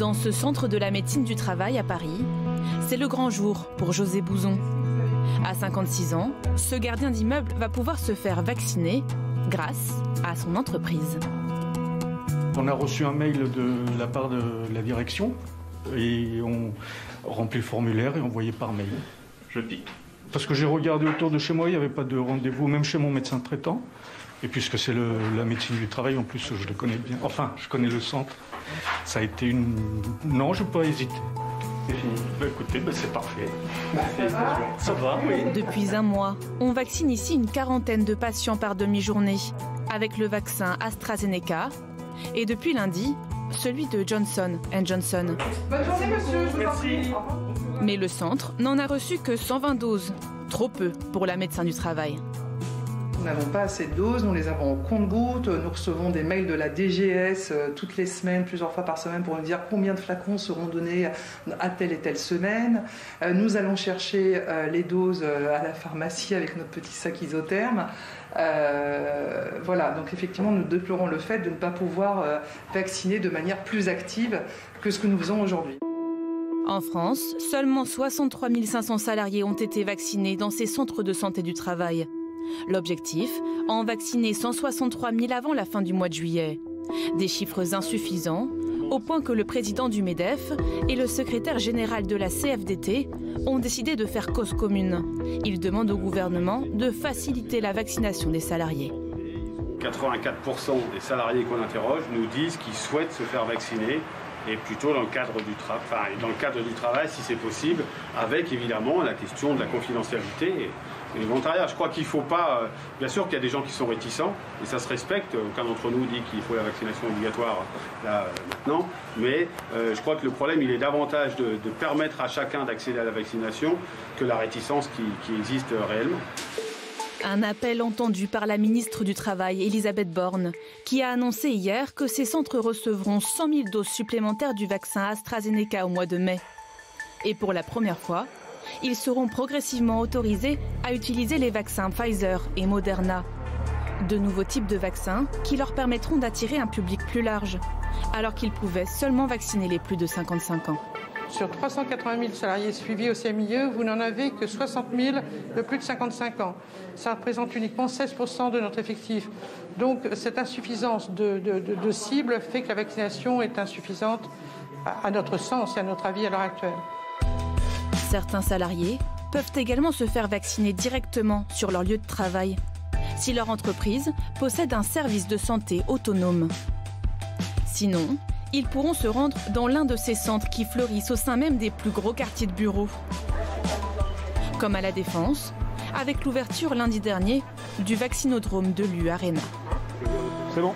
Dans ce centre de la médecine du travail à Paris, c'est le grand jour pour José Bouzon. À 56 ans, ce gardien d'immeuble va pouvoir se faire vacciner grâce à son entreprise. On a reçu un mail de la part de la direction et on remplit le formulaire et envoyé par mail. Je pique. Parce que j'ai regardé autour de chez moi, il n'y avait pas de rendez-vous, même chez mon médecin traitant. Et puisque c'est la médecine du travail, en plus je le connais bien. Enfin, je connais le centre. Ça a été une... Non, je n'ai pas hésité. C'est fini. Écoutez, c'est parfait. Ça va, oui. Depuis un mois, on vaccine ici une quarantaine de patients par demi-journée avec le vaccin AstraZeneca et depuis lundi, celui de Johnson & Johnson. Bonne journée, monsieur. Merci. Mais le centre n'en a reçu que 120 doses. Trop peu pour la médecin du travail. Nous n'avons pas assez de doses, nous les avons au compte-gouttes. Nous recevons des mails de la DGS toutes les semaines, plusieurs fois par semaine, pour nous dire combien de flacons seront donnés à telle et telle semaine. Nous allons chercher les doses à la pharmacie avec notre petit sac isotherme. Voilà, donc effectivement, nous déplorons le fait de ne pas pouvoir vacciner de manière plus active que ce que nous faisons aujourd'hui. En France, seulement 63 500 salariés ont été vaccinés dans ces centres de santé du travail. L'objectif, en vacciner 163 000 avant la fin du mois de juillet. Des chiffres insuffisants, au point que le président du MEDEF et le secrétaire général de la CFDT ont décidé de faire cause commune. Ils demandent au gouvernement de faciliter la vaccination des salariés. 84% des salariés qu'on interroge nous disent qu'ils souhaitent se faire vacciner et plutôt dans le cadre du travail si c'est possible, avec évidemment la question de la confidentialité et le volontariat. Je crois qu'il ne faut pas... bien sûr qu'il y a des gens qui sont réticents, et ça se respecte. Aucun d'entre nous dit qu'il faut la vaccination obligatoire là, maintenant. Mais je crois que le problème, il est davantage de permettre à chacun d'accéder à la vaccination que la réticence qui existe réellement. Un appel entendu par la ministre du Travail, Elisabeth Borne, qui a annoncé hier que ces centres recevront 100 000 doses supplémentaires du vaccin AstraZeneca au mois de mai. Et pour la première fois, ils seront progressivement autorisés à utiliser les vaccins Pfizer et Moderna. De nouveaux types de vaccins qui leur permettront d'attirer un public plus large, alors qu'ils pouvaient seulement vacciner les plus de 55 ans. Sur 380 000 salariés suivis au CMIE, vous n'en avez que 60 000 de plus de 55 ans. Ça représente uniquement 16% de notre effectif. Donc cette insuffisance de cible fait que la vaccination est insuffisante à notre sens et à notre avis à l'heure actuelle. Certains salariés peuvent également se faire vacciner directement sur leur lieu de travail, si leur entreprise possède un service de santé autonome. Sinon, ils pourront se rendre dans l'un de ces centres qui fleurissent au sein même des plus gros quartiers de bureaux. Comme à La Défense, avec l'ouverture lundi dernier du vaccinodrome de l'U Arena. C'est bon.